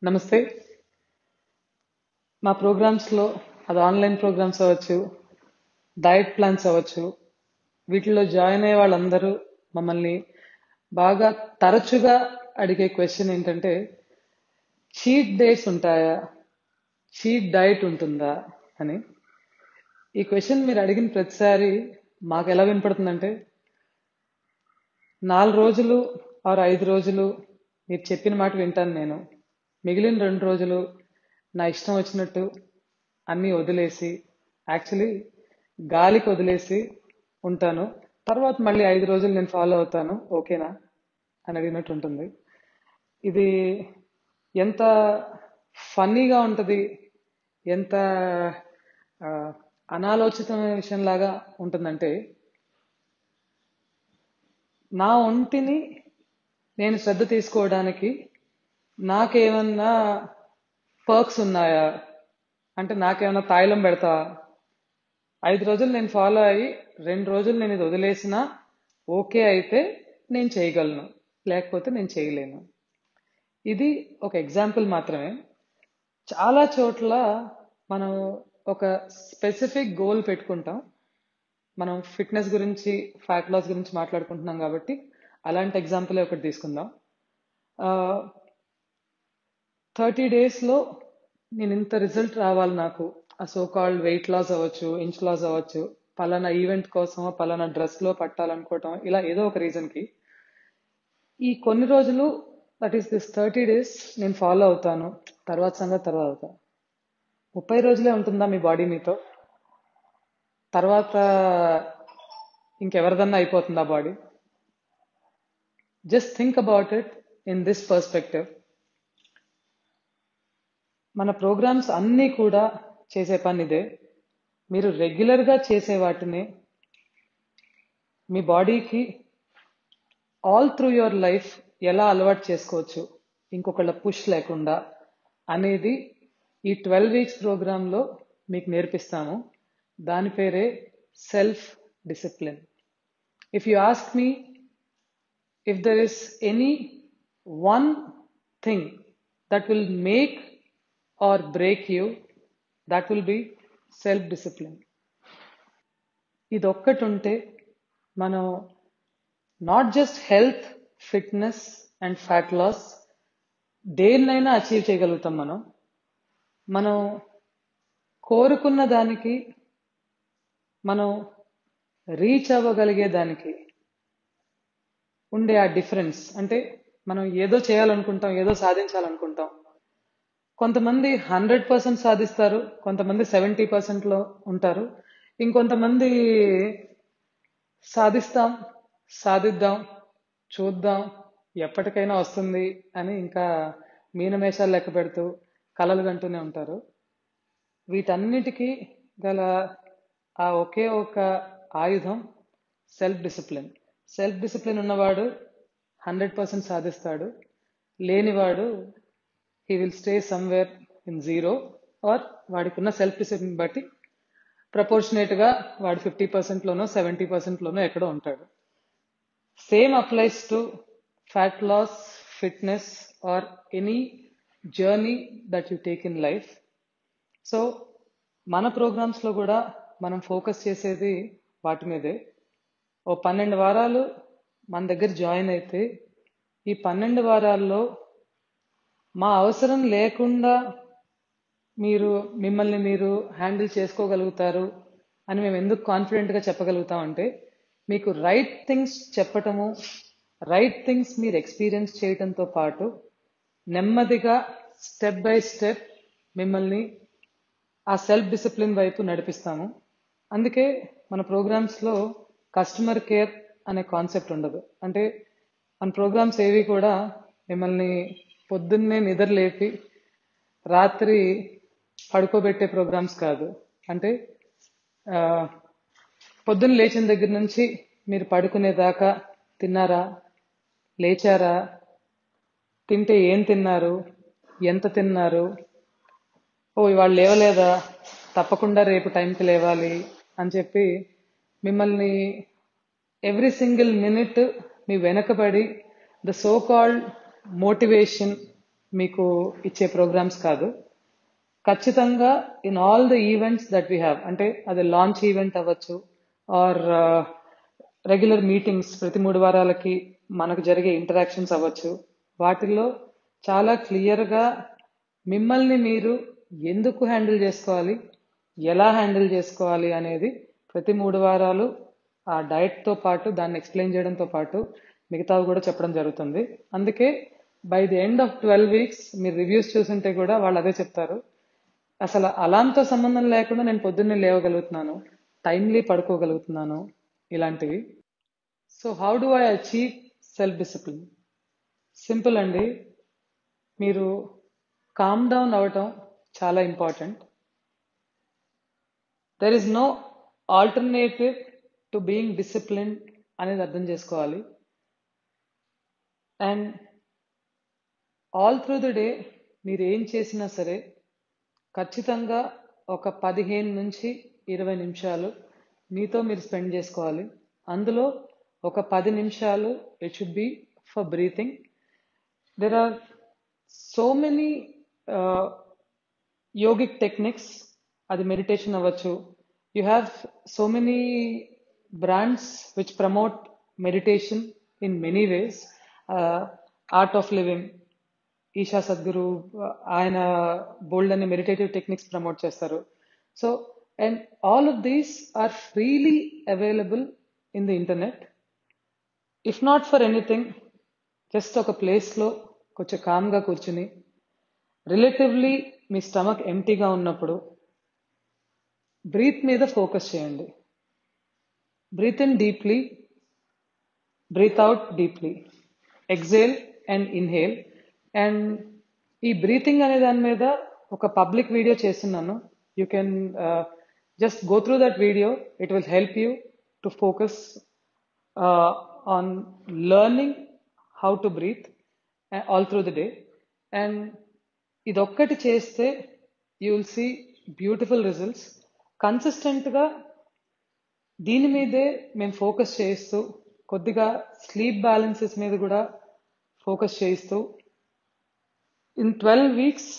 నమస్తే. మా ప్రోగ్రామ్స్లో అది ఆన్లైన్ ప్రోగ్రామ్స్ అవ్వచ్చు, డయట్ ప్లాన్స్ అవ్వచ్చు, వీటిలో జాయిన్ అయ్యే వాళ్ళందరూ మమ్మల్ని బాగా తరచుగా అడిగే క్వశ్చన్ ఏంటంటే, చీట్ డేస్ ఉంటాయా, చీట్ డయట్ ఉంటుందా అని. ఈ క్వశ్చన్ మీరు అడిగిన ప్రతిసారి మాకు ఎలా వినపడుతుందంటే, 4 రోజులు ఆరు 5 రోజులు మీరు చెప్పిన మాట వింటాను నేను, మిగిలిన 2 రోజులు నా ఇష్టం వచ్చినట్టు అన్నీ వదిలేసి, యాక్చువల్లీ గాలికి వదిలేసి ఉంటాను. తర్వాత మళ్ళీ 5 రోజులు నేను ఫాలో అవుతాను, ఓకేనా అని అడిగినట్టు ఉంటుంది. ఇది ఎంత ఫన్నీగా ఉంటుంది, ఎంత ఆ, అనాలోచితమైన విషయంలాగా ఉంటుందంటే, నా ఒంటిని నేను శ్రద్ధ తీసుకోవడానికి నాకేమన్నా పర్క్స్ ఉన్నాయా, అంటే నాకేమన్నా తాయిలం పెడతా, 5 రోజులు నేను ఫాలో అయ్యి 2 రోజులు నేను ఇది వదిలేసినా ఓకే అయితే నేను చేయగలను, లేకపోతే నేను చేయలేను. ఇది ఒక ఎగ్జాంపుల్ మాత్రమే. చాలా చోట్ల మనం ఒక స్పెసిఫిక్ గోల్ పెట్టుకుంటాం. మనం ఫిట్నెస్ గురించి, ఫ్యాట్ లాస్ గురించి మాట్లాడుకుంటున్నాం కాబట్టి అలాంటి ఎగ్జాంపుల్ ఒకటి తీసుకుందాం. 30 డేస్లో నేను ఇంత రిజల్ట్ రావాలి, నాకు ఆ సో కాల్డ్ వెయిట్ లాస్ అవ్వచ్చు, ఇంచ్ లాస్ అవ్వచ్చు, పలానా ఈవెంట్ కోసం పలానా డ్రెస్లో పట్టాలనుకోవటం, ఇలా ఏదో ఒక రీజన్కి ఈ కొన్ని రోజులు, దట్ ఈస్ దిస్ 30 డేస్ నేను ఫాలో అవుతాను, తర్వాత సంగతి తర్వాత అవుతా. 30 రోజులే ఉంటుందా మీ బాడీ మీతో? తర్వాత ఇంకెవరిదన్నా అయిపోతుందా body? Just think about it in this perspective. మన ప్రోగ్రామ్స్ అన్నీ కూడా చేసే పని ఇదే. మీరు రెగ్యులర్గా చేసే వాటిని మీ బాడీకి ఆల్ త్రూ యువర్ లైఫ్ ఎలా అలవాటు చేసుకోవచ్చు, ఇంకొకళ్ళ పుష్ లేకుండా అనేది ఈ 12 వీక్స్ ప్రోగ్రాంలో మీకు నేర్పిస్తాము. దాని పేరే self discipline. If you ask me, if there is any one thing that will make or break you, that will be self discipline. ఇది ఒక్కటి ఉంటే మనం not just health, fitness and fat loss దేన్నైనా achieve చేయగలుగుతాం. మనం కోరుకున్న దానికి, మనం రీచ్ అవ్వగలిగే దానికి ఉండే ఆ డిఫరెన్స్, అంటే మనం ఏదో చేయాలనుకుంటాం, ఏదో సాధించాలనుకుంటాం. కొంతమంది 100% సాధిస్తారు, కొంతమంది 70%లో ఉంటారు, ఇంకొంతమంది సాధిస్తాం, సాధిద్దాం, చూద్దాం, ఎప్పటికైనా వస్తుంది అని ఇంకా మీనమేషాలు లెక్క పెడుతూ కలలు కంటూనే ఉంటారు. వీటన్నిటికీ గల ఆ ఒకే ఒక ఆయుధం సెల్ఫ్ డిసిప్లిన్. సెల్ఫ్ డిసిప్లిన్ ఉన్నవాడు 100% సాధిస్తాడు, లేనివాడు he will stay somewhere in zero, or వాడికి ఉన్న సెల్ఫ్ డిసిప్లిన్ బట్టి ప్రపోర్షనేట్గా వాడు 50%లోనో 70%లోనో ఎక్కడో ఉంటాడు. Same applies to fat loss, fitness or any journey that you take in life. So మన ప్రోగ్రామ్స్లో కూడా మనం ఫోకస్ చేసేది వాటి మీదే. ఓ 12 వారాలు మన దగ్గర జాయిన్ అయితే ఈ 12 వారాల్లో మా అవసరం లేకుండా మీరు మిమ్మల్ని మీరు హ్యాండిల్ చేసుకోగలుగుతారు అని మేము ఎందుకు కాన్ఫిడెంట్గా చెప్పగలుగుతామంటే, మీకు రైట్ థింగ్స్ చెప్పటము, రైట్ థింగ్స్ మీరు ఎక్స్పీరియన్స్ చేయటంతో పాటు నెమ్మదిగా స్టెప్ బై స్టెప్ మిమ్మల్ని ఆ సెల్ఫ్ డిసిప్లిన్ వైపు నడిపిస్తాము. అందుకే మన ప్రోగ్రామ్స్లో కస్టమర్ కేర్ అనే కాన్సెప్ట్ ఉండదు. అంటే మన ప్రోగ్రామ్స్ ఏవి కూడా మిమ్మల్ని పొద్దున్నే నిద్ర లేపి రాత్రి పడుకోబెట్టే ప్రోగ్రామ్స్ కాదు. అంటే పొద్దున్న లేచిన దగ్గర నుంచి మీరు పడుకునేదాకా తిన్నారా, లేచారా, తింటే ఏం తిన్నారు, ఎంత తిన్నారు, ఓ ఇవాళ లేవలేదా, తప్పకుండా రేపు టైంకి లేవాలి అని చెప్పి మిమ్మల్ని ఎవ్రీ సింగిల్ మినిట్ మీ వెనకబడి ద సో కాల్డ్ మోటివేషన్ మీకు ఇచ్చే ప్రోగ్రామ్స్ కాదు. ఖచ్చితంగా in all the events that we have, అంటే అది లాంచ్ ఈవెంట్ అవ్వచ్చు ఆర్ రెగ్యులర్ మీటింగ్స్ ప్రతి 3 వారాలకి మనకు జరిగే ఇంటరాక్షన్స్ అవ్వచ్చు, వాటిల్లో చాలా క్లియర్గా మిమ్మల్ని మీరు ఎందుకు హ్యాండిల్ చేసుకోవాలి, ఎలా హ్యాండిల్ చేసుకోవాలి అనేది ప్రతి 3 వారాలు ఆ డయట్తో పాటు దాన్ని ఎక్స్ప్లెయిన్ చేయడంతో పాటు మిగతావి కూడా చెప్పడం జరుగుతుంది. అందుకే by the end of 12 weeks మీరు రివ్యూస్ చూసుంటే కూడా వాళ్ళు అదే చెప్తారు, అసలు అలాంతో సంబంధం లేకుండా నేను పొద్దున్నే లేవగలుగుతున్నాను, టైమ్లీ పడుకోగలుగుతున్నాను, ఇలాంటివి. So how do I achieve self discipline? Simple అండి. మీరు కామ్ డౌన్ అవ్వటం చాలా important. There is no alternative to being discipline అనేది అర్థం చేసుకోవాలి. And all through the day మీరు ఏం చేసినా సరే ఖచ్చితంగా ఒక 15 నుంచి 20 నిమిషాలు మీతో మీరు స్పెండ్ చేసుకోవాలి. అందులో ఒక 10 నిమిషాలు it should be for breathing. There are so many yogic techniques, అది మెడిటేషన్ అవ్వచ్చు. You have so many brands which promote meditation in many ways. Art of Living, Isha Sadhguru, ఆయన బోల్డ్ అనే మెడిటేటివ్ టెక్నిక్స్ ప్రమోట్ చేస్తారు. So and all of these are freely available in the internet. If not for anything, just ఒక ప్లేస్లో కొంచెం కామ్గా కూర్చుని relatively మీ stomach ఎంటీగా ఉన్నప్పుడు బ్రీత్ మీద ఫోకస్ చేయండి. Breathe in deeply, breathe out deeply, exhale and inhale. And ఈ బ్రీతింగ్ అనే దాని మీద ఒక పబ్లిక్ వీడియో చేస్తున్నాను. You can just go through that video. It will help you to focus on learning how to breathe all through the day. And ఇదొక్కటి చేస్తే you will see beautiful results. కన్సిస్టెంట్గా దీని మీదే మేము ఫోకస్ చేయిస్తూ కొద్దిగా sleep balances మీద కూడా ఫోకస్ చేయిస్తూ in 12 weeks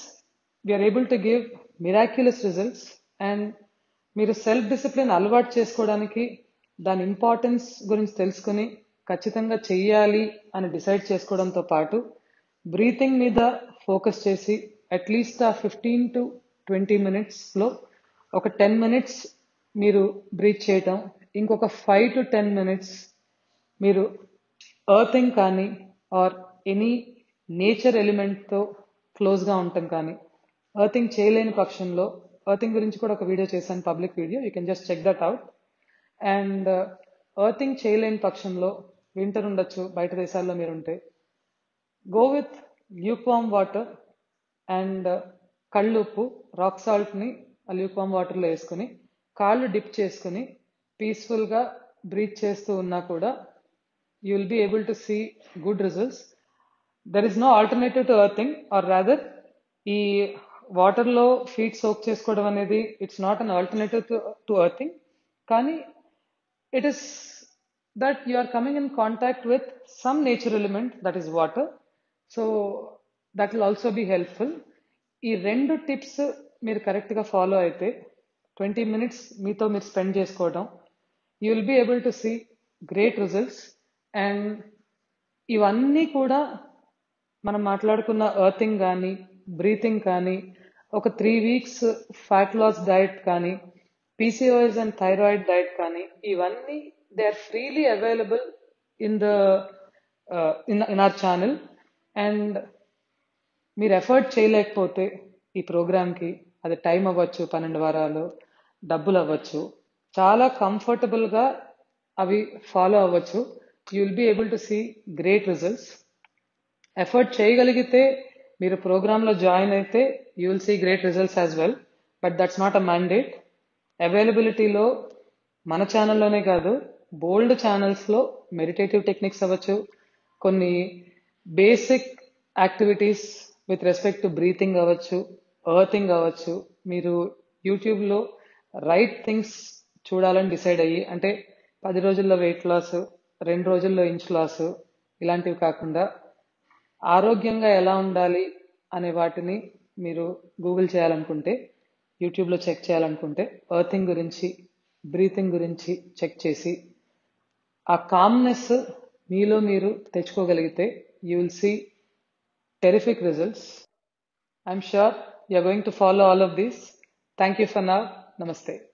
we are able to give miraculous results. And మీరు సెల్ఫ్ డిసిప్లిన్ అలవాటు చేసుకోవడానికి దాని ఇంపార్టెన్స్ గురించి తెలుసుకుని ఖచ్చితంగా చెయ్యాలి అని డిసైడ్ చేసుకోవడంతో పాటు బ్రీతింగ్ మీద ఫోకస్ చేసి అట్లీస్ట్ ఆ 15 to 20 minutesలో ఒక 10 minutes మీరు బ్రీత్ చేయటం, ఇంకొక 5 to 10 minutes మీరు ఎర్తింగ్ కానీ ఆర్ ఎనీ నేచర్ ఎలిమెంట్తో క్లోజ్గా ఉండటం కానీ. ఎర్తింగ్ చేయలేని పక్షంలో, ఎర్తింగ్ గురించి కూడా ఒక వీడియో చేశాను, public video, you can just check that out. And earthing చేయలేని పక్షంలో, వింటర్ ఉండొచ్చు బయట దేశాల్లో మీరుంటే, go with lukewarm water and కళ్ళుప్పు, రాక్ సాల్ట్ని ఆ ల్యూక్వామ్ వాటర్లో వేసుకుని కాళ్ళు డిప్ చేసుకుని పీస్ఫుల్గా బ్రీత్ చేస్తూ ఉన్నా కూడా you will be able to see good results. There is no alternative to earthing, or rather ఈ వాటర్లో ఫీట్ సోక్ చేసుకోవడం అనేది it's not an alternative to earthing, కానీ it is that you are coming in contact with some nature element, that is water. So that will also be helpful. ఈ 2 tips మీరు కరెక్ట్గా follow అయితే 20 minutes మీతో మీరు spend చేసుకోవడం, you will be able to see great results. And ఇవన్నీ కూడా మనం మాట్లాడుకున్న ఎర్తింగ్ కానీ, బ్రీతింగ్ కానీ, ఒక 3 weeks ఫ్యాట్ లాస్ డయట్ కానీ, PCOS అండ్ థైరాయిడ్ డైట్ కానీ, ఇవన్నీ they are freely available in our channel. And మీరు ఎఫర్ట్ చేయలేకపోతే ఈ ప్రోగ్రామ్కి, అది టైం అవ్వచ్చు, 12 వారాలు, డబ్బులు అవ్వచ్చు, చాలా కంఫర్టబుల్గా అవి ఫాలో అవ్వచ్చు. You will be able to see great results. Effort చేయగలిగితే మీరు ప్రోగ్రాంలో జాయిన్ అయితే you will see great results as well, but that's not a mandate. అవైలబిలిటీలో మన ఛానల్లోనే కాదు, బోల్డ్ ఛానల్స్లో మెడిటేటివ్ టెక్నిక్స్ అవ్వచ్చు, కొన్ని basic activities with respect to breathing అవ్వచ్చు, ఎర్తింగ్ అవ్వచ్చు. మీరు యూట్యూబ్లో రైట్ థింగ్స్ చూడాలని డిసైడ్ అయ్యి, అంటే 10 రోజుల్లో వెయిట్ లాస్, 2 రోజుల్లో ఇంచ్ లాస్, ఇలాంటివి కాకుండా ఆరోగ్యంగా ఎలా ఉండాలి, అనే వాటిని మీరు గూగుల్ చేయాలనుకుంటే, యూట్యూబ్లో చెక్ చేయాలనుకుంటే, ఎర్తింగ్ గురించి, బ్రీతింగ్ గురించి చెక్ చేసి ఆ కామ్నెస్ మీలో మీరు తెచ్చుకోగలిగితే you will see terrific results. I'm sure you're going to follow all of these. Thank you for now. Namaste.